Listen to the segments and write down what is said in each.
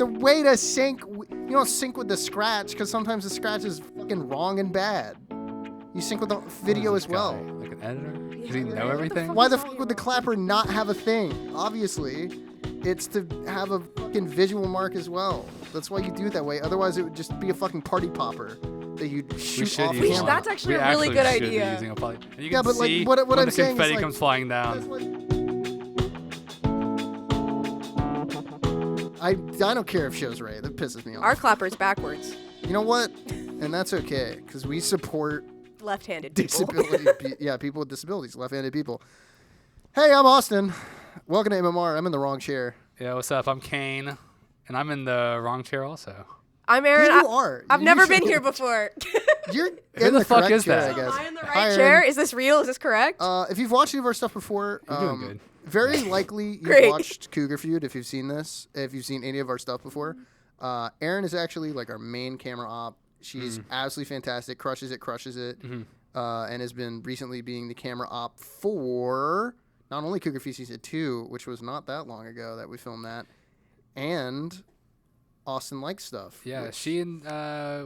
the way to sync, you don't sync with the scratch because sometimes the scratch is fucking wrong and bad. You sync with the video as well. Like an editor? Does he know everything? Why the fuck would the clapper not have a thing? Obviously, it's to have a fucking visual mark as well. That's why you do it that way. Otherwise, it would just be a fucking party popper that you shoot off camera. That's actually a really good idea. And you Yeah, can but see like what when I'm the saying confetti is like, comes flying down. I don't care if show's right. That pisses me off. Our clapper's backwards. You know what? And that's okay because we support Left-handed people. people with disabilities, left-handed people. Hey, I'm Austin. Welcome to MMR. I'm in the wrong chair. Yeah, what's up? I'm Kane, and I'm in the wrong chair also. I'm Aaron. Yeah, you are. I've never been here before. You're Who in the the fuck correct is chair, that? I guess. Am I in the Hi, right chair? Aaron. Is this real? Is this correct? If you've watched any of our stuff before, You're doing good. very likely you've Great. watched Cougar Feud if you've seen this, if you've seen any of our stuff before. Erin is actually like our main camera op. She's absolutely fantastic, crushes it, and has been recently being the camera op for not only Cougar Feud Season 2, which was not that long ago that we filmed that, and Austin Likes Stuff. Yeah, she and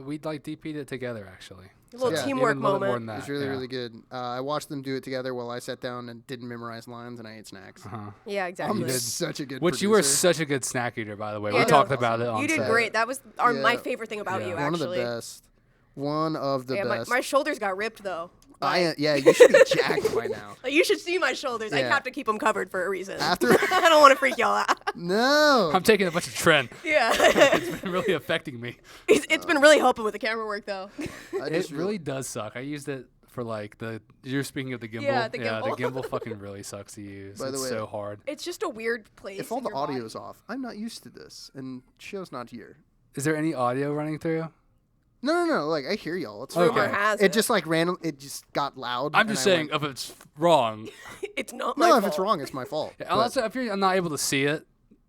we'd like DP'd it together actually. A little yeah, teamwork even a little bit more moment. than that. It's really, yeah. really good. I watched them do it together while I sat down and didn't memorize lines and I ate snacks. Yeah, I'm exactly. such a good Which you were producer. such a good snack eater, by the way. Yeah, we no, talked about it on You did set. great. That was Yeah. my favorite thing about you, One of the actually. best. One of the Yeah, best. my shoulders got ripped, though. Yeah, you should be jacked by now. Like, you should see my shoulders. I Yeah. have to keep them covered for a reason. After- I don't want to freak y'all out. No. I'm taking a bunch of trend. Yeah. It's been really affecting me. It's been really helping with the camera work, though. I It just really does suck. I used it for like you're speaking of the gimbal. Yeah, the the gimbal. gimbal fucking really sucks to use. By the It's way, so hard. It's just a weird place. If all in the your audio body. is off, I'm not used to this, and show's not here. Is there any audio running through? No. Like I hear y'all. It's Okay. fine. Rumor has It just like random. It just got loud. I'm and just I saying went, if it's wrong. It's not my no, fault. if it's wrong, it's my fault. And But- also, if I'm not able to see it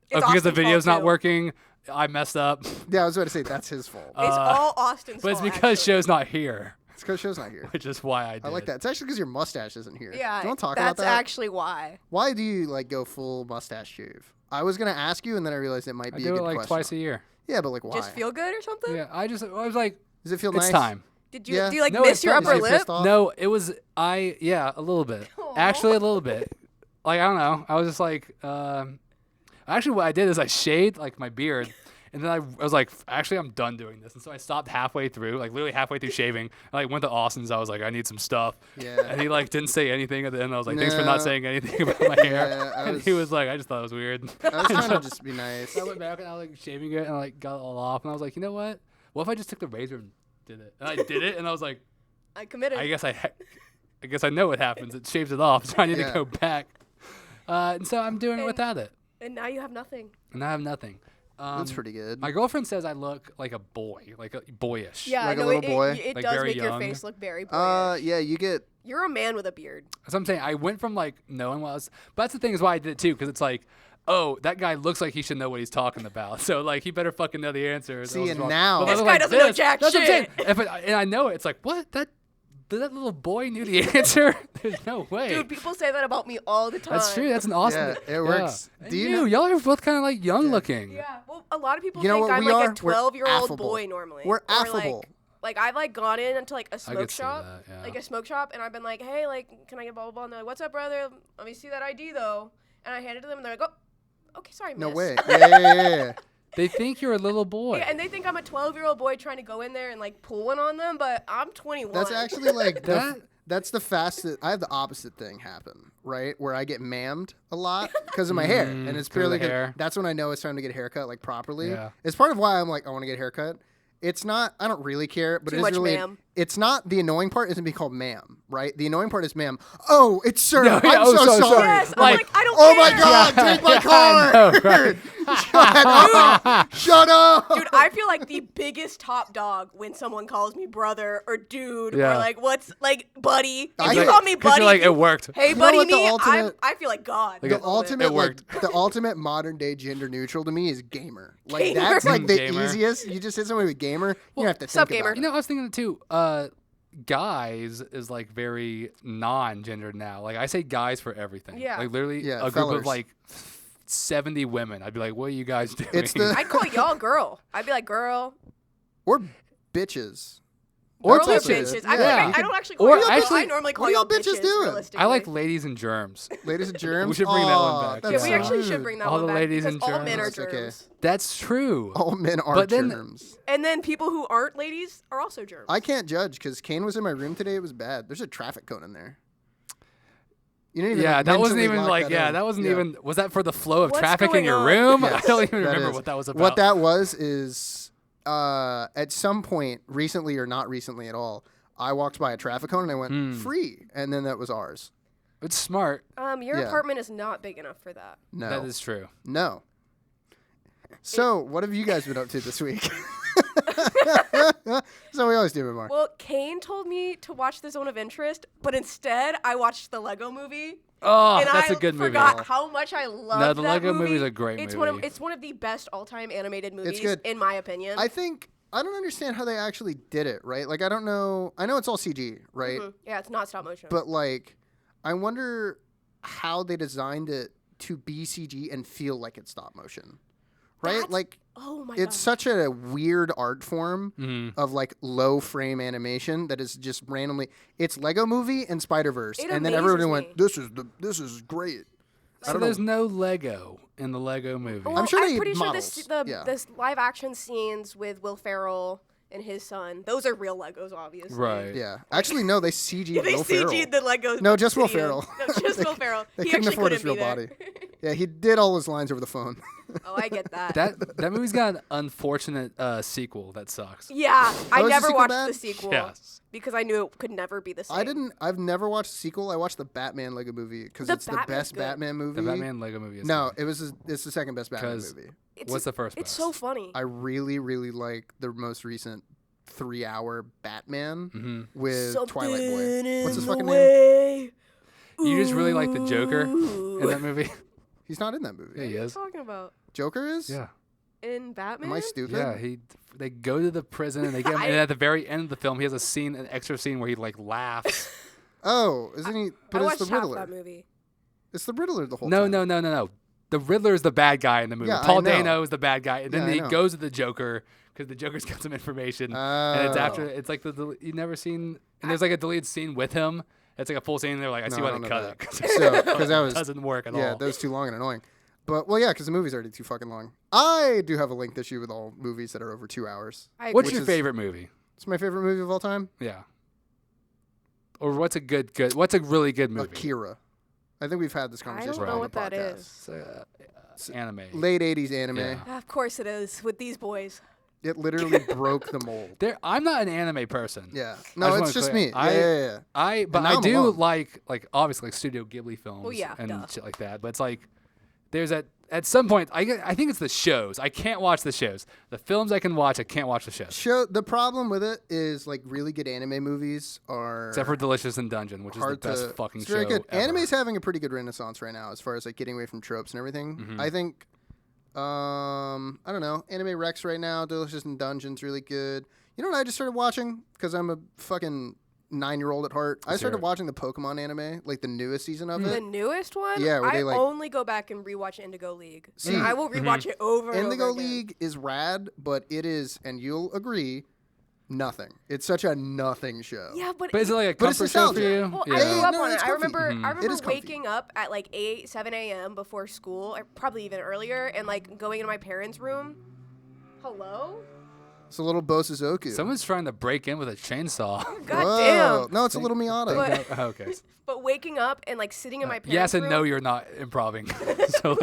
It's because the Austin's video's fault, not too. working, I messed up. yeah, I was about to say that's his fault. It's all Austin's But it's fault, because actually. show's not here, It's because show's not here. which is why I did. I like that. It's actually because your mustache isn't here. Yeah, Do you want to talk that's about that? actually why. Why do you like go full mustache shave? I was gonna ask you, and then I realized it might I be do a it good like question. twice a year. Yeah, but like why? Just feel good or something? Yeah, I was like, Does it feel it's nice? time. Did you Yeah. do you like No, miss it's your fine. upper Is you lip? pissed off? No, it was yeah, a little bit. Aw. Actually, a little bit. Like I don't know. I was just like, actually, what I did is I shaved like my beard, and then I was like, actually, I'm done doing this, and so I stopped halfway through, like literally halfway through shaving. I like went to Austin's. I was like, I need some stuff. Yeah. And he like didn't say anything at the end. I was like, thanks for No. not saying anything about my hair. Yeah, I and he was- was like, I just thought it was weird. I was trying to just be nice. So I went back and I was like shaving it and I like got it all off, and I was like, you know what? What if I just took the razor and did it? And I did it, and I was like, I committed. I guess I know what happens. It shaves it off, so I need Yeah. to go back. And so I'm doing it And- without it, And now you have nothing. and I have nothing. That's pretty good. My girlfriend says I look like a boy, like a boyish. Yeah, Like a no, little boy? It Like does very make your young? face look very boyish. Yeah, you get. You're a man with a beard. So I'm saying I went from like knowing what I was, but that's the thing is why I did it too, because it's like, oh, that guy looks like he should know what he's talking about. So like he better fucking know the answers. See, and now- But I This was guy like, doesn't know jack That's what I'm saying. shit. And I know it. It's like, what? That little boy knew the answer? There's no way. Dude, people say that about me all the time. That's true. That's an awesome. Yeah, it works. And Do you you, know- y'all are both kind of like young looking. Yeah, well, a lot of people You know think what I'm we like are? a We're 12-year-old affable. boy normally. We're Or, affable. Like I've like gone in into like a I smoke could see shop, that, yeah. like a smoke shop, and I've been like, hey, like, can I get blah blah blah? And they're like, what's up, brother? Let me see that ID though. And I hand it to them, and they're like, oh, okay, sorry, No miss. way. Yeah. They think you're a little boy. Yeah, and they think I'm a 12-year-old boy trying to go in there and like pull one on them, but I'm 21. That's actually like That- that's the fastest. I have the opposite thing happen, right? Where I get mammed a lot because of my hair, and it's 'cause of purely the hair. that's when I know it's time to get a haircut, like properly. Yeah. It's part of why I'm like I want to get a haircut. It's not. I don't really care, but Too it's much really. ma'am. It's not the annoying part. Isn't being called ma'am, right? The annoying part is ma'am. Oh, it's sir. No, yeah, I'm oh, so so sorry. Yes, I'm Like, like, I don't Oh care. my God! Take my car. I know, right? Shut up! Shut up! Dude, I feel like the biggest top dog when someone calls me brother or dude Yeah. or like what's like buddy. If I you get- call me 'Cause buddy, you're like, it worked. hey You know buddy what the me, ultimate- I feel like God. Like The it ultimate, worked. like the ultimate modern day gender neutral to me is gamer. Like Gamer. that's like the Gamer. easiest. You just hit somebody with gamer. You don't have to think sup, about gamer? it. You know, I was thinking too. Guys is like very non-gendered now. Like I say guys for everything. Yeah. Like literally Yeah, a group fellers. of like 70 women. I'd be like, what are you guys doing? It's the I'd call y'all girl. I'd be like, girl. or bitches. or Girls or bitches. bitches. I, feel Yeah. like I don't actually call Or y'all girl. actually- I normally call what are y'all y'all bitches doing? realistically. I like ladies and germs. Ladies and germs. We should bring that one Aw, back. that's Yeah, we Yeah. actually rude. should bring that All one the back ladies because and all men are germs. That's okay. germs. That's true. All men are But then- germs. And then people who aren't ladies are also germs. I can't judge because Kane was in my room today. It was bad. There's a traffic cone in there. You didn't even Yeah, like, that wasn't mentally even lock like, that yeah, in. that wasn't Yeah. even, was that for the flow of What's traffic in going your on? room? Yes, I don't even that remember is. what that was about. What that was is at some point, recently or not recently at all, I walked by a traffic cone and I went, free. And then that was ours. It's smart. Your Yeah. apartment is not big enough for that. No. That is true. No. So, what have you guys been up to this week? So we always do, MMR. Well, Kane told me to watch The Zone of Interest, but instead I watched the Lego Movie. Oh, and that's a good movie. forgot how much I love No, the that Lego movie. movie's a great it's movie. It's one of the best all-time animated movies, good. in my opinion. I don't understand how they actually did it, right? Like, I don't know. I know it's all CG, right? Mhm. Yeah, it's not stop motion. But, like, I wonder how they designed it to be CG and feel like it's stop motion, right? That's- Like, oh my it's god. such a weird art form Mm-hmm. of, like, low frame animation that is just randomly. It's Lego Movie and Spider-Verse. It And then amazes everyone me. went, this is great. I So don't there's know. no Lego in the Lego movie. Well, I'm sure they pretty models. sure Yeah. this live action scenes with Will Ferrell and his son, those are real Legos, obviously. Right. Yeah. Actually, no, they CG'd Yeah, they Will Ferrell. CG'd the Legos. No, just Will video. Ferrell. No, just Will Ferrell. They He couldn't actually afford his couldn't real be body. there. Yeah, he did all his lines over the phone. Oh, I get that. That movie's got an unfortunate sequel that sucks. Yeah, I Oh, is the never sequel watched bad? the sequel Yes. because I knew it could never be the same. I've never watched the sequel. I watched the Batman Lego movie because The it's the Batman's best good. Batman movie. The Batman Lego movie is No, good. it's the second best Batman 'Cause- movie. What's the first It's best? so funny. I really, really like the most recent 3-hour Batman Mm-hmm. with Twilight Boy. Something What's his in fucking the name? way. You just really like the Joker Ooh. in that movie? He's not in that movie. Yeah, he What are you is. talking about? Joker is? Yeah. In Batman? Am I stupid? Yeah, they go to the prison and they get him, and at the very end of the film, he has an extra scene where he like laughs. Oh, isn't he? But I it's watched the half Riddler. that movie. It's the Riddler the whole No, time. no. The Riddler is the bad guy in the movie. Yeah, I Paul know. Dano is the bad guy, and then Yeah, I he know. goes to the Joker because the Joker's got some information, and it's Oh. after it's like you never seen, and there's like a deleted scene with him. It's like a full scene. And they're like, I see No, why I they don't cut know it So, 'cause that was- doesn't work at Yeah, all. that was too long and annoying. But well, yeah, because the movie's already too fucking long. I do have a linked issue with all movies that are over 2 hours. I What's agree. your is- favorite movie? It's my favorite movie of all time. Yeah. Or what's a what's a really good movie? Akira. I think we've had this I conversation don't on know the what that podcast. is. It's, anime. Late 80s anime. Yeah. Of course it is with these boys. It literally broke the mold. I'm not an anime person. Yeah. I No, just it's just wanna me. clear- Yeah. But now I I'm do alone. like obviously like Studio Ghibli films Well, yeah, and duh. shit like that. But it's like there's at some point I think it's the shows. I can't watch the shows. The films I can watch, I can't watch the shows. The problem with it is like really good anime movies are Except for Delicious in Dungeon, which is the hard best to. fucking It's show very good. ever. Anime's having a pretty good renaissance right now as far as like getting away from tropes and everything. Mm-hmm. I think. I don't know. Anime Rex right now. Delicious in Dungeon's really good. You know what I just started watching because I'm a fucking 9-year-old at heart. I Let's hear started it. watching the Pokemon anime, like the newest season of The it. newest one? Yeah, where I they, like- only go back and rewatch Indigo League. See- and I will rewatch it over and Indigo over again. League is rad, but it is, and you'll agree, nothing. It's such a nothing show. Yeah, but But is it like a But it's comfort show for nostalgia. you? Well, yeah. I grew up No, on it. it's I comfy. remember, I It remember is comfy. waking up at like 7 a.m. before school, or probably even earlier, and like going into my parents' room. Hello? It's a little Bosuzoku. Someone's trying to break in with a chainsaw. God Whoa. damn. No, it's a little Miata. But- Oh, okay. But waking up and like sitting in my parents' Yes and room, no, you're not improving. So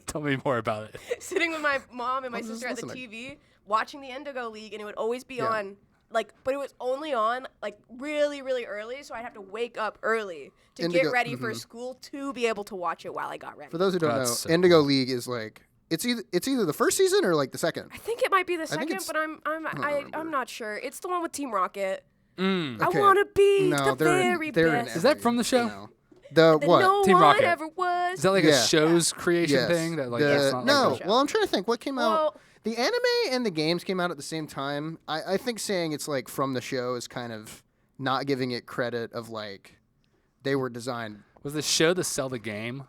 tell me more about it. sitting with my mom and my I'm just sister at the listening. TV, watching the Indigo League, and it would always be Yeah. on. Like, but it was only on like really, really early, so I'd have to wake up early to Indigo- get ready for school to be able to watch it while I got ready. For those who don't know, That's so Indigo League is like it's either the first season or like the second. I think it might be the think second, it's- but I'm remember. I'm not sure. It's the one with Team Rocket. Mm. I Okay. want to be No, the they're very they're in best. Is that every, from the show? you know. The that what? no Team one Rocket. ever was. Is that like Yeah. a show's creation Yes. thing? That like The- that's not no. like a show? Well, I'm trying to think what came out. Well, The anime and the games came out at the same time. I think saying it's like from the show is kind of not giving it credit of like they were designed. Was the show to sell the game?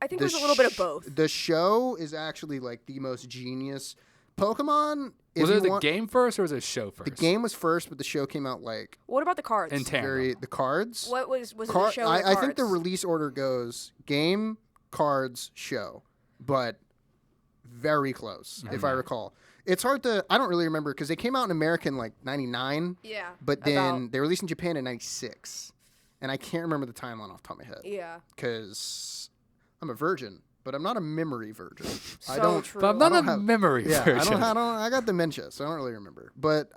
I think there's a little bit of both. The show is actually like the most genius. Pokemon. Was it the game first or was it a show first? The game was first, but the show came out like. What about the cards? In tandem. The cards. What was it the show? I think the release order goes game, cards, show, but very close if I recall. It's hard to. I don't really remember because they came out in America in like '99. Yeah. But then they released in Japan in '96, and I can't remember the timeline off the top of my head. Yeah. Because I'm a virgin. But I'm not a memory virgin. So I don't. true. But I'm not a memory virgin. I got dementia, so I don't really remember. But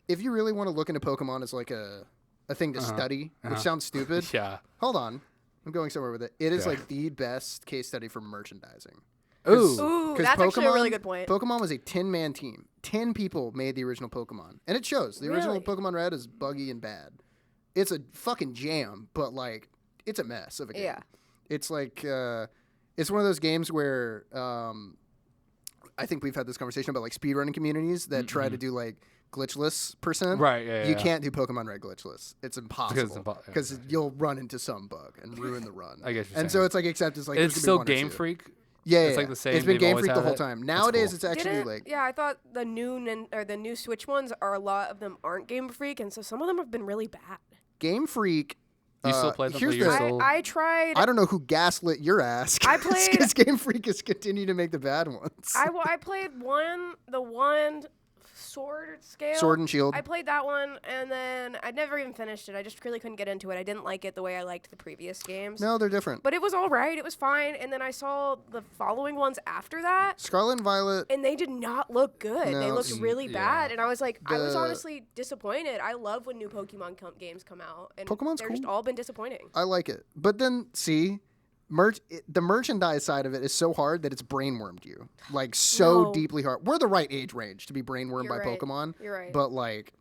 if you really want to look into Pokemon as like a thing to study, which sounds stupid. Yeah. Hold on, I'm going somewhere with it. It is like the best case study for merchandising. Ooh, that's actually a really good point. Pokemon was a 10-man team. 10 people made the original Pokemon, and it shows. The original Pokemon Red is buggy and bad. It's a fucking jam, but like it's a mess of a game. Yeah. It's like. It's one of those games where I think we've had this conversation about like speedrunning communities that try to do like glitchless %. Right, yeah. You can't do Pokemon Red glitchless. It's impossible because you'll run into some bug and ruin the run. I guess. And so it's like except it's like it's still Game Freak. Yeah, it's like the same. It's been Game Freak the whole it. time. Nowadays, it's actually like. Yeah, I thought the new Switch ones are a lot of them aren't Game Freak, and so some of them have been really bad. Game Freak. You still play them? I tried. I don't know who gaslit your ass. I played because Game Freak has continued to make the bad ones. I played the one Sword and Shield. I played that one, and then I never even finished it. I just really couldn't get into it. I didn't like it the way I liked the previous games. No, they're different. But it was all right. It was fine. And then I saw the following ones after that. Scarlet and Violet. And they did not look good. No, they looked really bad. And I was like, I was The- honestly disappointed. I love when new Pokemon games come out. And Pokemon's they're just all been disappointing. I like it. But then, see, the merchandise side of it is so hard that it's brainwormed you. Like, so deeply hard. We're the right age range to be brainwormed by Pokemon. You're right. But, like,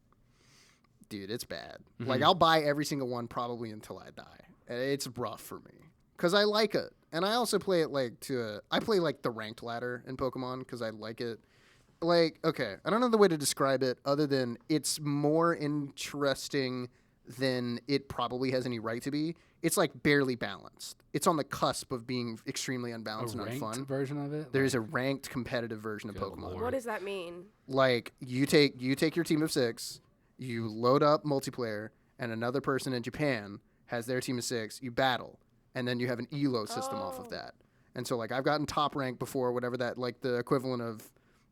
dude, it's bad. Like, I'll buy every single one probably until I die. It's rough for me. Because I like it. And I also play it, like, I play, like, the ranked ladder in Pokemon because I like it. Like, okay, I don't know the way to describe it other than it's more interesting than it probably has any right to be. It's like barely balanced. It's on the cusp of being extremely unbalanced and unfun. Version of it. There's a ranked competitive version of Pokemon. Lord. What does that mean? Like you take your team of 6, you load up multiplayer, and another person in Japan has their team of 6. You battle, and then you have an elo system off of that. And so like I've gotten top rank before, whatever that like the equivalent of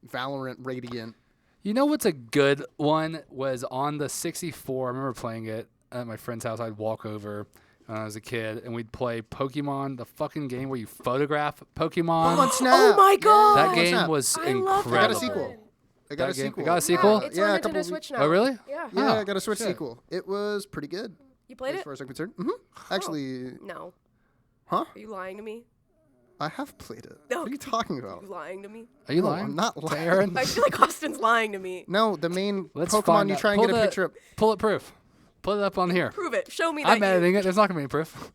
Valorant Radiant. You know what's a good one was on the 64. I remember playing it at my friend's house. I'd walk over when I was a kid, and we'd play Pokemon, the fucking game where you photograph Pokemon. Pokemon Snap. Oh my god! That game was I incredible. love that. I got a sequel. It got a sequel. It's Yeah, on a couple Nintendo of Switch now. Oh, really? Yeah. Yeah, Oh, I got a Switch shit. sequel. It was pretty good. You played As it? far as I'm concerned. Actually, No. huh? Are you lying to me? I have played it. No. What are you talking Are about? you lying to me? Are you No, lying? I'm not lying. Aaron? I feel like Austin's lying to me. No, the main Let's Pokemon find you out. try and Pull get a the- picture of. Pull it proof. Pull it up on here. Prove it. Show me that. I'm editing it. There's not going to be any proof.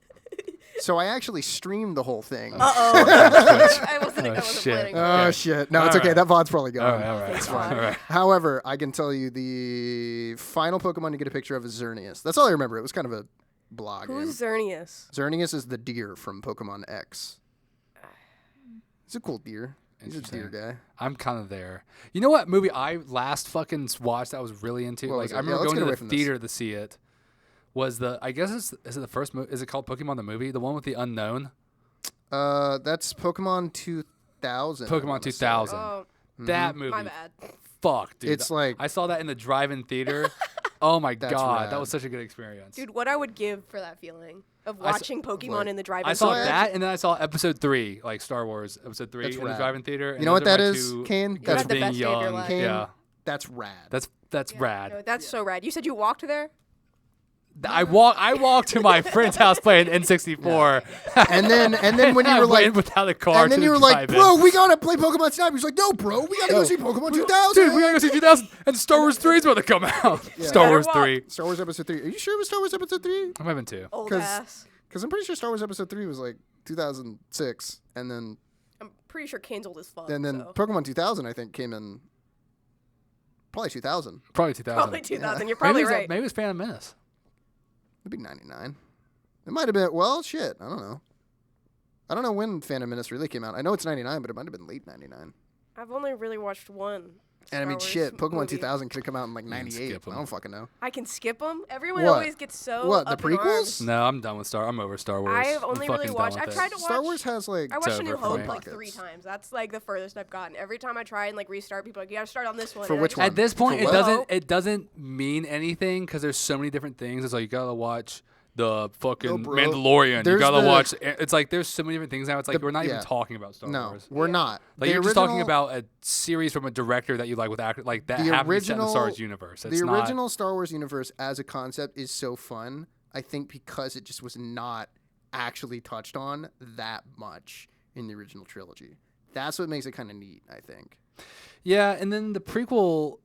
So I actually streamed the whole thing. Uh-oh. I wasn't shit. planning. Oh, shit. No, it's All okay. right. That VOD's probably gone. All right. Thank God. All right. However, I can tell you the final Pokemon to get a picture of is Xerneas. That's all I remember. It was kind of a blog Who's game. Xerneas? Xerneas is the deer from Pokemon X. He's a cool deer. He's a deer guy. I'm kind of there. You know what movie I last fucking watched that I was really into? What was Like it? I Yeah, remember let's going get to away the from this. theater to see it. Was is it the first movie? Is it called Pokemon the movie? The one with the unknown? That's Pokemon 2000. I Pokemon wanna say. 2000. Oh, That movie. my bad. Fuck, dude. It's like- I saw that in the drive-in theater. Oh my That's god, rad. that was such a good experience. Dude, what I would give for that feeling of I s- watching Pokemon like- in the drive-in I saw theater. that, and then I saw Episode 3, like Star Wars Episode 3 That's in the rad. drive-in theater. You know what that is, Kane? You That's had the being best day of your young. life. Kane, Yeah, that's rad. that's rad. No, that's so rad. You said you walked there? I walked to my friend's house playing N64. And then when you I were like, went without a car, and then to you the were like, drive-in. bro, we gotta play Pokemon Snap. He's like, no, bro, we gotta go see Pokemon 2000. Dude, we gotta go see 2000, and Star Wars 3 is about to come out. Star Better Wars walk. 3. Star Wars Episode 3. Are you sure it was Star Wars Episode 3? I'm having 2. Old 'Cause- ass. Because I'm pretty sure Star Wars Episode 3 was like 2006, and then I'm pretty sure Kane's old as fuck. so. Pokemon 2000 I think came in probably 2000. Probably 2000. Probably 2000. You're probably right. Maybe it was Phantom Menace. It'd be 99. It might have been. Well, shit. I don't know. I don't know when Phantom Menace really came out. I know it's 99, but it might have been late 99. I've only really watched one. And I mean, Star shit, Wars Pokemon movie. 2000 could have come out in like can 98. skip 'em. I don't fucking know. I can skip them. Everyone What? always gets so What, the up in arms. prequels? No, I'm done with I'm over Star Wars. I've only I'm really fucking watched. done I with tried it. to watch. Star Wars has like I watched A over New for Hope me. like 3 times. That's like the furthest I've gotten. Every time I try and like restart, people are like, you gotta start on this one. For and I which just- one? At this point, For it what? doesn't mean anything because there's so many different things. It's like you gotta watch the fucking bro. Mandalorian. You There's gotta the- watch. It's like there's so many different things now. It's like The- we're not yeah. even talking about Star No, Wars. we're Yeah. not. Like The you're just talking original- about a series from a director that you like with actor like that The happens set in the Star Wars original- universe. It's The not, original Star Wars universe as a concept is so fun, I think, because it just was not actually touched on that much in the original trilogy. That's what makes it kind of neat, I think. Yeah, and then the prequel.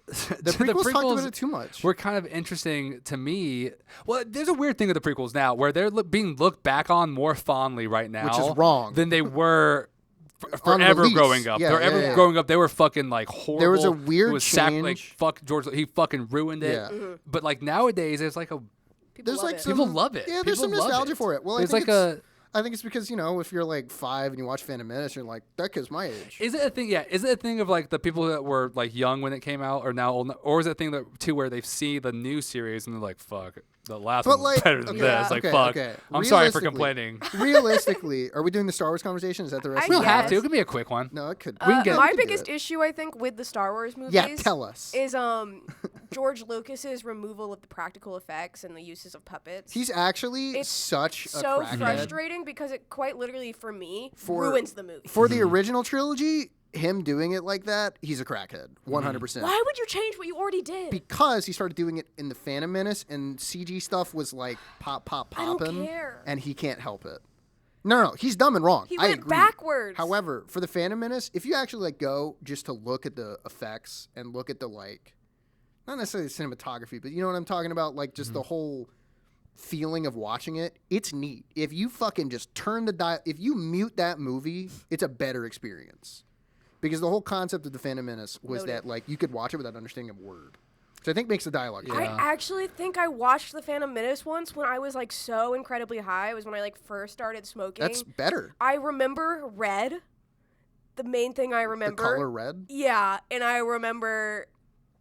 The prequels talked about it too much. were kind of interesting to me. Well, there's a weird thing with the prequels now where they're being looked back on more fondly right now, Which is wrong. than they were On forever release. growing up. Yeah, forever yeah, yeah. growing up, they were fucking like horrible. There was a It weird was change. like fuck George. He fucking ruined it. Yeah. But like nowadays, there's like a People There's love like it. some- people love it. Yeah, there's People some love nostalgia for it. Well, There's I think like I think it's because, if you're like 5 and you watch Phantom Menace, you're like, that kid's my age. Is it a thing? Yeah. Is it a thing of like the people that were like young when it came out are now old, or is it a thing that too where they see the new series and they're like, fuck, the last But, one's like, better than okay, this. Like, okay, fuck. okay. I'm sorry for Realistically- complaining. Realistically, are we doing the Star Wars conversation? Is that the rest I of We the don't have to. Yes. It could be a quick one. No, it could. We can get- my we can do biggest it. issue, I think, with the Star Wars movies Yeah, tell us. is George Lucas's removal of the practical effects and the uses of puppets. He's actually It's such a so crackhead. frustrating because it quite literally, for me, For- ruins the movie. For the original trilogy, him doing it like that, he's a crackhead, 100%. Why would you change what you already did? Because he started doing it in the Phantom Menace, and CG stuff was like pop, pop, I don't popping, care. and he can't help it. No, he's dumb and wrong. He I went agree. backwards. However, for the Phantom Menace, if you actually like go just to look at the effects and look at the like, not necessarily the cinematography, but you know what I'm talking about, like just the whole feeling of watching it, it's neat. If you fucking just turn the if you mute that movie, it's a better experience. Because the whole concept of the Phantom Menace was Noted. that like you could watch it without understanding a word. Which I think makes the dialogue Yeah. I better. actually think I watched the Phantom Menace once when I was like so incredibly high. It was when I like first started smoking. That's better. I remember red. The main thing I The remember. color red. Yeah, and I remember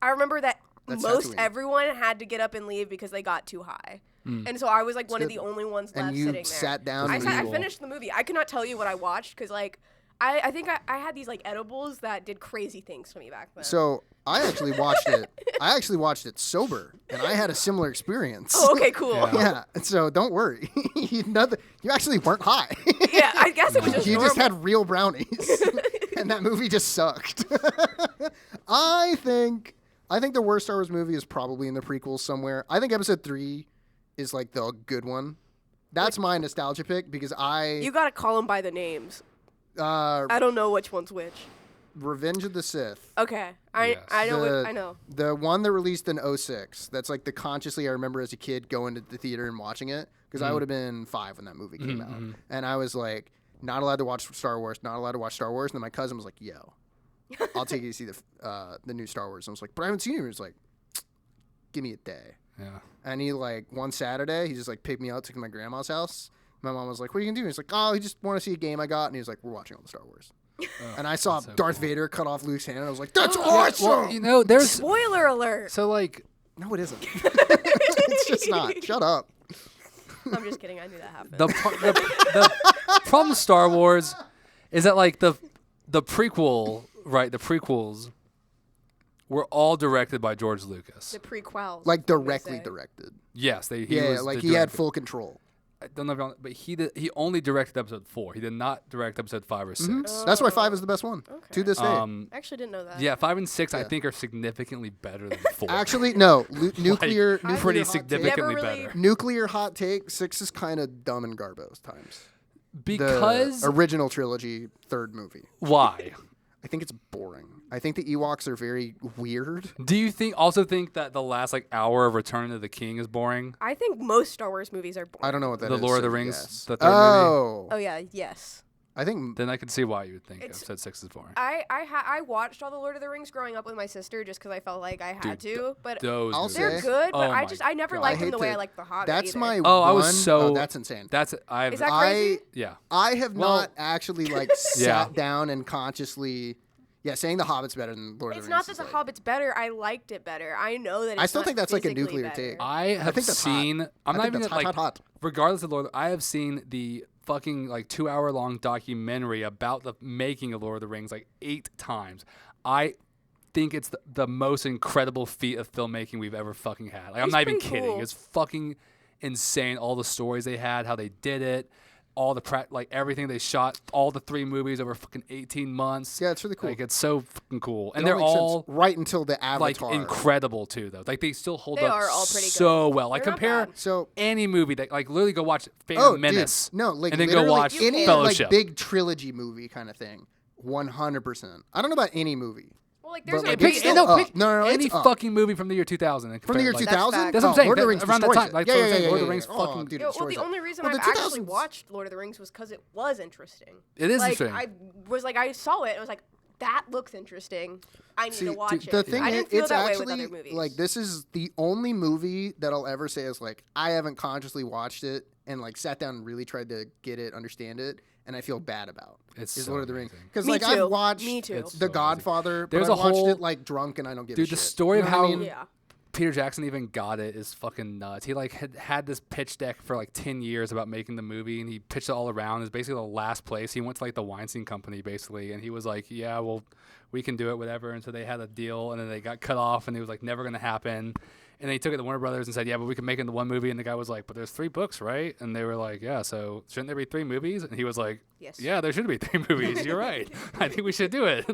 that That's most Tatooine. everyone had to get up and leave because they got too high. And so I was like one of good. the only ones And left you sitting there. sat down I, and sat, I you- finished the movie. I could not tell you what I watched because like I think I had these like edibles that did crazy things to me back then. So I actually watched it. I actually watched it sober, and I had a similar experience. oh, okay, cool. Yeah. Yeah, so don't worry. You actually weren't high. Yeah, I guess it was just You normal. just had real brownies, and that movie just sucked. I think the worst Star Wars movie is probably in the prequels somewhere. I think Episode 3 is like the good one. That's my nostalgia pick because You gotta call them by the names. I don't know which one's which. Revenge of the Sith. Okay, Yes. I know. The- I know. The one that released in 06. That's like the consciously I remember as a kid going to the theater and watching it because I would have been 5 when that movie came out. And I was like, not allowed to watch Star Wars, not allowed to watch Star Wars. And then my cousin was like, yo, I'll take you to see the new Star Wars. And I was like, but I haven't seen it. He was like, give me a day. Yeah. And he like one Saturday, he just like picked me up, took me to my grandma's house. My mom was like, what are you gonna do? He's like, oh, he just want to see a game I got. And he was like, we're watching all the Star Wars. And I saw that's so Darth cool. Vader cut off Luke's hand. And I was like, that's awesome. Well, you know, there's Spoiler alert. so like No, it isn't. It's just not. Shut up. I'm just kidding. I knew that happened. the problem with Star Wars is that like the prequel, right? The prequels were all directed by George Lucas. the prequels. Like let me directly say. directed. Yes, he Yeah, was like the he had director. full control. I don't know if y'all, but he only directed episode 4. He did not direct episode 5 or 6. That's why 5 is the best one to this day. I actually didn't know that. Yeah, 5 and 6 I Yeah. think are significantly better than 4. Actually, no. Nuclear, I pretty nuclear hot take. significantly Never really- better. Nuclear hot take. 6 is kind of dumb and garbos times. Because the original trilogy, third movie. why? I think it's boring. I think the Ewoks are very weird. Do you also think that the last like hour of Return of the King is boring? I think most Star Wars movies are boring. I don't know what that The is. Lord of so the Rings, yes. the third movie? Oh yeah, yes. I think Then I can see why you would think episode 6 is boring. I watched all the Lord of the Rings growing up with my sister just because I felt like I had to. But Those they're movies. good. But Oh I never liked them the way I to- like the Hobbit. That's either. my Oh, one. I was so. Oh, that's insane. That's Is that I crazy? yeah. I have Well- not actually like sat down and consciously. Yeah, saying The Hobbit's better than Lord of It's the Rings. not that is The like- Hobbit's better. I liked it better. I know that. It's I still not think that's like a physically nuclear better. take. I have think that's seen. hot. I'm I not think even that's like. hot. Regardless of Lord, I have seen the fucking like 2-hour long documentary about the making of Lord of the Rings like 8 times. I think it's the most incredible feat of filmmaking we've ever fucking had. Like I'm It's not even pretty kidding. cool. It's fucking insane. All the stories they had, how they did it, all the like everything they shot, all the 3 movies over fucking 18 months. Yeah, it's really cool. Like it's so fucking cool, and It they're all makes sense all right until the like Avatar. incredible too, though. Like they still hold They up are all pretty good. so well. Like They're not compare bad. So any movie that like literally go watch Phantom oh, Menace, dude, no, like and then go literally watch any Fellowship. like big trilogy movie kind of thing. 100%. I don't know about any movie. Well, like there's But, a like, big it's still up. No, any it's up. fucking movie from the year 2000. And From the year compare, 2000? fact. That's what I'm saying. Lord of the that- Rings around that destroys time, it. like, yeah, so yeah, I'm yeah, saying yeah, Lord of the yeah, Rings yeah. fucking. Oh, dude, it Well, destroys the it. only reason Well, I've the actually 2000s watched Lord of the Rings was because it was interesting. It is like, interesting. I was like, I saw it. I was like, that looks interesting. I need to watch it. The thing I is, didn't feel it's that way actually with other movies. like this is the only movie that I'll ever say is like I haven't consciously watched it and like sat down and really tried to get it, understand it, and I feel bad about. It's is so Lord of the Rings amazing. because Me like too. I've watched Me too. It's so The amazing. Godfather, There's but a I watched whole- it like drunk and I don't give a Dude, shit. the story You know of what I how mean? yeah. Peter Jackson even got it is fucking nuts. He like had this pitch deck for like 10 years about making the movie, and he pitched it all around. It was basically the last place. He went to like the Weinstein Company basically, and he was like, "Yeah, well, we can do it, whatever." And so they had a deal, and then they got cut off, and it was like never gonna happen. And they took it to Warner Brothers and said, "Yeah, but we can make it into one movie." And the guy was like, "But there's 3 books, right?" And they were like, "Yeah, so shouldn't there be 3 movies?" And he was like, Yes. "Yeah, there should be 3 movies. You're right. I think we should do it."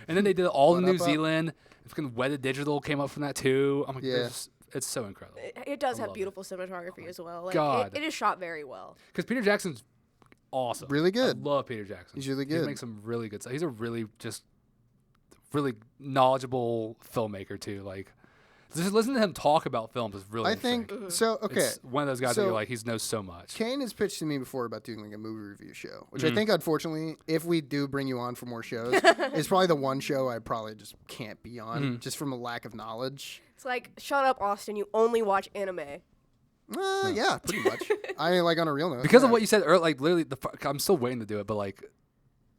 And then they did it all in New Zealand. Fucking Wedded Digital came up from that too. I'm like, Yeah. it's so incredible. It does I have love beautiful cinematography as well. Like, God. it is shot very well. Because Peter Jackson's awesome. Really good. I love Peter Jackson. He's really He good. makes some really good stuff. He's a really really knowledgeable filmmaker too. Like, just listening to him talk about films is really I interesting. think so. Okay, It's one of those guys that So- you're like, he knows so much. Kane has pitched to me before about doing like a movie review show, which Mm-hmm. I think unfortunately, if we do bring you on for more shows, is probably the one show I probably just can't be on Mm-hmm. just from a lack of knowledge. It's like, shut up, Austin. You only watch anime. Yeah, pretty much. I mean, like on a real note. Because yeah. of what you said earlier, like literally, I'm still waiting to do it, but like,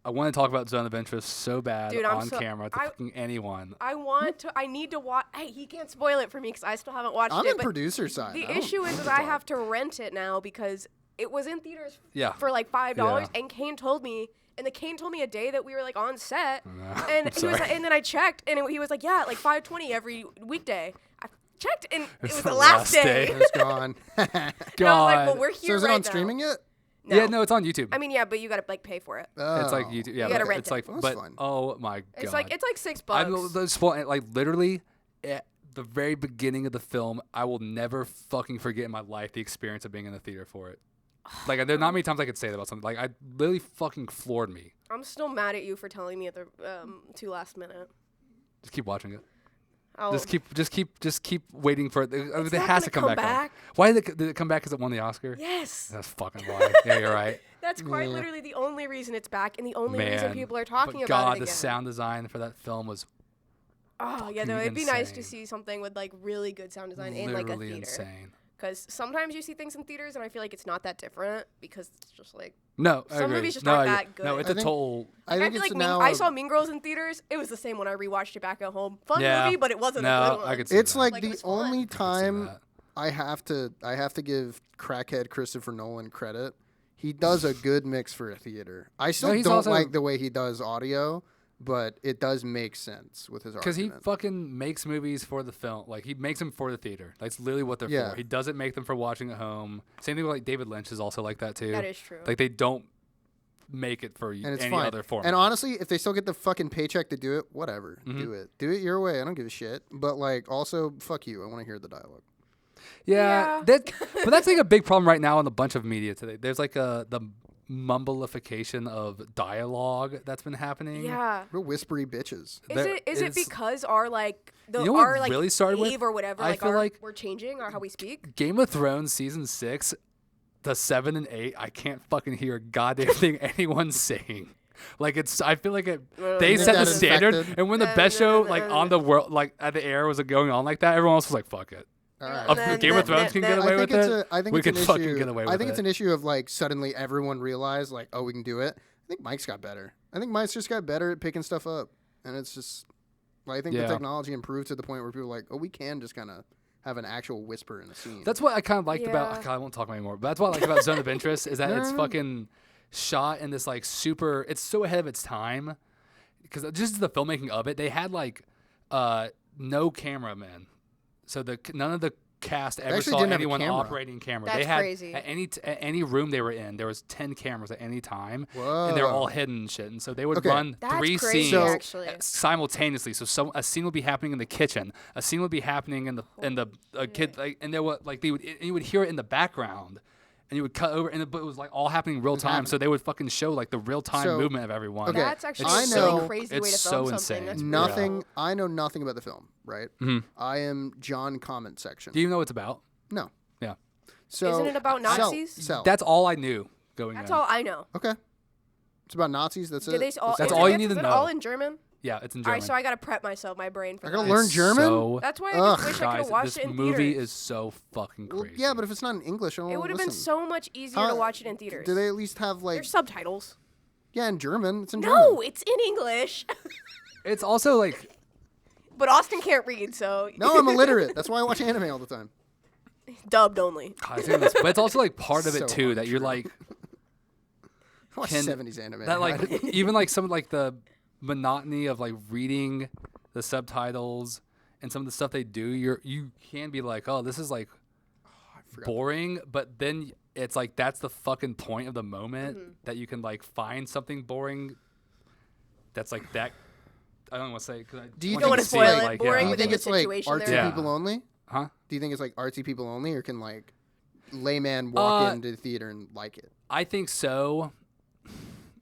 I want to talk about Zone of Interest so bad Dude, I'm on so- camera to fucking anyone. I need to watch. Hey, he can't spoil it for me because I still haven't watched I'm it. in But producer side. the I don't issue is give that a I fuck. have to rent it now because it was in theaters Yeah. for like $5, Yeah. and Kane told me. And the Kane told me a day that we were like on set, No, and I'm he was, sorry. and then I checked, and he was like, "Yeah, like $5.20 every weekday." I checked, and it It's was the the last last day. day. It's gone. And I was like, God. "Well, we're So here is it right on now." streaming yet? No. Yeah, no, it's on YouTube. I mean, yeah, but you gotta like pay for it. It's like Oh. YouTube. Yeah, You gotta but rent it's it. like, Well, but that's fine. oh my god, It's like $6. Like literally, at the very beginning of the film, I will never fucking forget in my life the experience of being in the theater for it. Like, there's not many times I could say that about something. Like, I literally fucking floored me. I'm still mad at you for telling me at the too last minute. Just keep watching it. I'll, Just keep waiting for it. It not has to gonna come come back. back. Why did it come back? Because it won the Oscar. Yes, That's fucking why. Yeah, you're right. that's quite Yeah. literally the only reason it's back, and the only Man, reason people are talking but about God, it the again. sound design for that film was Oh yeah, fucking though it'd be nice to insane. see something with like really good sound design in like a literally theater. insane. Because sometimes you see things in theaters, and I feel like it's not that different because it's just like No, I Some agree. movies just no, aren't I- that good. No, it's I a think- total. I I think feel it's like now. I saw Mean Girls in theaters. It was the same when I rewatched it back at home. Fun Yeah. movie, but it wasn't a No, good one. I could see It's that. like Like, it the was fun. only I could see time that. I have to give crackhead Christopher Nolan credit. He does a good mix for a theater. I still he's don't also- like the way he does audio, but it does make sense with his Because he argument. fucking makes movies for the film. Like, he makes them for the theater. That's literally what they're Yeah. for. He doesn't make them for watching at home. Same thing with, like, David Lynch is also like that, too. That is true. Like, they don't make it for and it's any fine. other form. And honestly, if they still get the fucking paycheck to do it, whatever. Mm-hmm. Do it. Do it your way. I don't give a shit. But like, also, fuck you. I want to hear the dialogue. yeah. Yeah. But that's, like, a big problem right now in a bunch of media today. There's, like, the mumbleification of dialogue that's been happening. yeah. Real whispery bitches. Is it because our like the You know what our like really started with? Eve or whatever I like feel our, like- we're changing or how we speak? Game of Thrones season 6, the 7 and 8, I can't fucking hear a goddamn thing anyone's saying. Like I feel like they set the standard, infected. and when the best show like on the world, like at the air was going on like that, everyone else was like, "Fuck it." All right. If Game of Thrones can get away with it, we can fucking get away with it. I think it's an issue of like suddenly everyone realized like, oh, we can do it. I think Mike's got better. I think Mike's just got better at picking stuff up, and it's just. Well, I think the technology improved to the point where people are like, oh, we can just kind of have an actual whisper in a scene. That's what I kind of liked about. God, I won't talk anymore. But that's what I like about Zone of Interest is that it's fucking shot in this like super. It's so ahead of its time because just the filmmaking of it, they had like no cameramen, so none of the cast ever saw anyone operating camera. That's they had crazy. at any room they were in, there was 10 cameras at any time, Whoa. and they were all hidden and shit. And so they would run That's 3 crazy, scenes actually. simultaneously. So a scene would be happening in the kitchen, a scene would be happening in the kid, like, and there were like you would hear it in the background. And you would cut over, but it was like all happening real time. So they would fucking show like the real time movement of everyone. Okay. That's actually It's a really so- crazy way to it's film so something. insane. That's Nothing. I know nothing about the film, right? Mhm. I am John comment section. Do you know what it's about? No. Yeah. So Isn't it about Nazis? Sell. That's all I knew going That's in. all I know. Okay. It's about Nazis. That's Did it. they all? That's is all it- you need to is it know. all in German? Yeah, it's in All German. right, so I gotta prep my brain for I that. gotta learn It's German? So, That's why I Ugh. just wish I could guys, have watched this it in movie theaters. is so fucking Well, crazy. yeah, but if it's not in English, I won't It would have been listen. so much easier How- to watch it in theaters. Do they at least have like? There's subtitles. Yeah, in German. It's in German. No, it's in English. It's also like But Austin can't read, so No, I'm illiterate. That's why I watch anime all the time. dubbed only. God, I think this- but it's also like part of So it too that you're untrue. like I watch Can- 70s anime. that like even like some of like the monotony of like reading the subtitles and some of the stuff they do. You can be like, oh, this is like forgot. boring, but then it's like that's the fucking point of the moment that you can like find something boring. That's like that. I don't want to say. Do you don't wanna think it's spoil like, it. Boring do you within think the it's like situation artsy they're in. people only? Huh? Do you think it's like artsy people only, or can like layman walk into the theater and like it? I think so.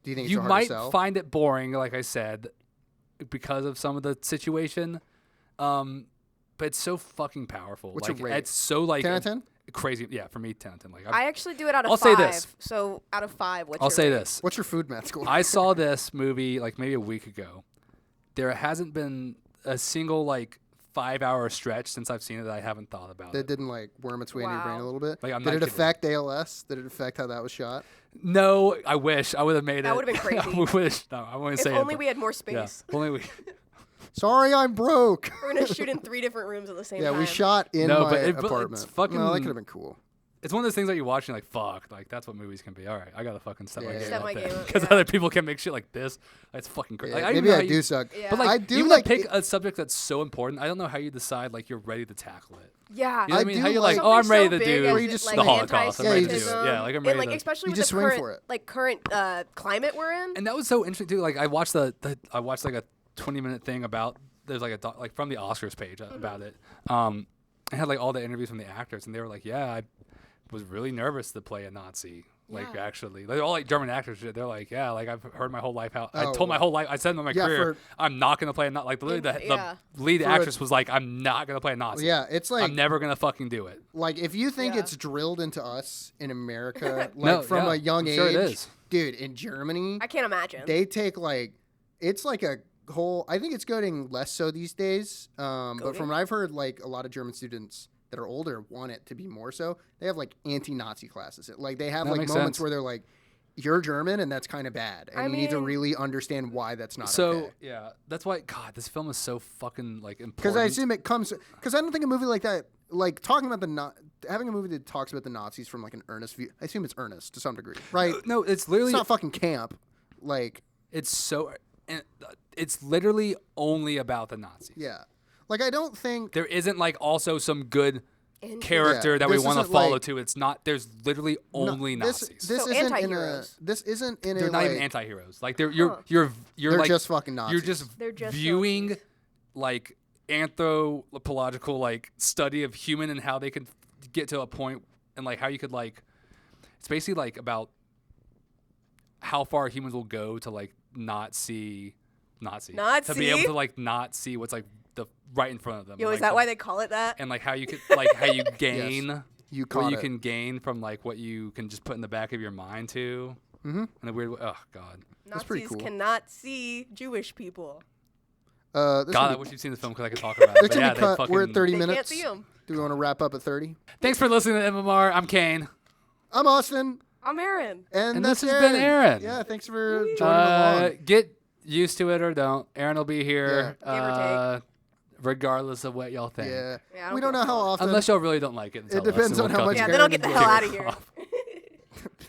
Do you think it's You so hard might to sell? find it boring, like I said, because of some of the situation. But it's so fucking powerful. What's like your rate? it's so like 10 out of 10? crazy. Yeah, for me, 10 out of 10. Like I actually do it out of I'll 5. say this. So out of 5, what's I'll your say rate? this. What's your food math score? I saw this movie like maybe a week ago. There hasn't been a single like 5-hour stretch since I've seen it that I haven't thought about that it. didn't like worm its way into your brain a Wow. little bit. Like, I'm Did not it kidding. affect ALS? Did it affect how that was shot? No, I wish I would have made it. That would've been crazy. I wish. No, I wouldn't If say only it. we had more Yeah, space. if only we. Sorry, I'm broke. We're gonna shoot in 3 different rooms at the same Yeah, time. we shot in No, my but it's apartment. fucking- No, that could have been cool. It's one of those things that you watch and you're like, fuck, like that's what movies can be. All right, I gotta fucking step my Yeah, game Step up my there game up, because yeah. other people can make shit like this. It's fucking great. Yeah, Like, maybe know I how do you, suck. Yeah. But like, I do even like to pick it- a subject that's so important, I don't know how you decide like you're ready to tackle it. Yeah. You know what I I mean? do How you're like- like, oh, I'm Something ready so to big do as Or you it, just- like, the Holocaust. I'm Yeah, ready you to do just- it. Yeah, like I'm and ready like to. especially You with just the swing current, for it. like current climate we're in. And that was so interesting too. Like I watched I watched like a 20-minute thing about there's like like from the Oscars page about it. It had like all the interviews from the actors, and they were like, yeah, I was really nervous to play a Nazi. Like Yeah. actually, like all like German actors, they're like, yeah, like I've heard my whole life how I Oh, told my wow. whole life. I said in my Yeah, career, for- I'm not gonna play a Nazi. Like literally, Yeah. the lead For a- actress was like, I'm not gonna play a Nazi. Yeah, it's like I'm never gonna fucking do it. like if you think Yeah. it's drilled into us in America, like No, from yeah, a young I'm age, sure it is. dude. In Germany, I can't imagine. they take like it's like a whole. I think it's getting less so these days. But from what I've heard, like a lot of German students that are older want it to be more so. They have like anti-Nazi classes. Like they have That like makes moments sense. where they're like, "You're German, and that's kind of bad, and I you need to mean- really understand why that's not So okay." yeah, that's why. God, this film is so fucking like important. Because I assume it comes because I don't think a movie like that, like talking about having a movie that talks about the Nazis from like an earnest view. I assume it's earnest to some degree, right? No, it's literally It's not fucking camp. Like, it's so. And it's literally only about the Nazis. yeah. Like, I don't think. There isn't like also some good Interesting. character Yeah, that we this want to isn't, follow like- to. It's not. There's literally only this, Nazis. This So isn't in a. anti-heroes. This isn't in They're a. not like, even anti-heroes. Like Huh. you're They're like just fucking Nazis. you're just They're just viewing Nazis. like anthropological like study of human and how they could get to a point and like how you could like. It's basically like about how far humans will go to like not see Nazi. To be able Nazi? to like not see what's like the right in front of them. Yo, and, is like, that why they call it that? and like how you could like how you gain You caught what you it. can gain from like what you can just put in the back of your mind too. Mm-hmm. In a weird way. Oh God. That's pretty Nazis cool. cannot see Jewish people. This God, I will wish be, you'd seen the film because I could talk about it. this But will yeah, be they cut. fucking. We're at 30 They minutes. can't see them. Do we want to wrap up at 30? Thanks for listening to MMR. I'm Kane. I'm Austin. I'm Aaron. And this that's has been Aaron. Yeah, thanks for joining along. Get used to it or don't. Aaron will be here. Yeah. Give or Regardless of what y'all think. Yeah. Yeah, I we don't don't know how often. Unless y'all really don't like it. It depends on how much Yeah, Aaron then I'll get the hell out of here.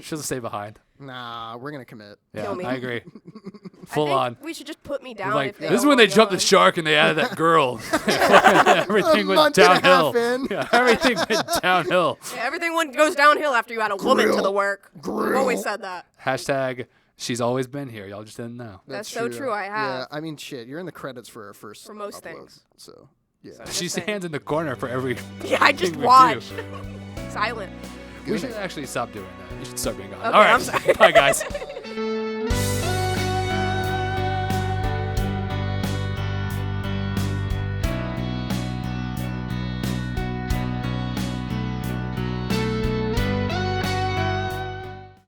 She'll stay behind. Nah, we're going to commit. Yeah, Kill me. I agree. I Full think on. We should just put me down. Like, if they this is don't when they wanna jumped go the on. shark and they added that girl. Everything A went month and a downhill. half in. Yeah, everything went downhill. Yeah, everything goes downhill after you add a woman to the work. We've always said that. Hashtag she's always been here. Y'all just didn't know. That's so true, I have. Yeah, I mean, shit. You're in the credits for our first For most upload, things. So, yeah. So- She Just saying. stands in the corner for every. Yeah, I just thing we do. watch. Silent. We should actually stop doing that. You should start being on. Okay, All right. I'm sorry. Bye, guys.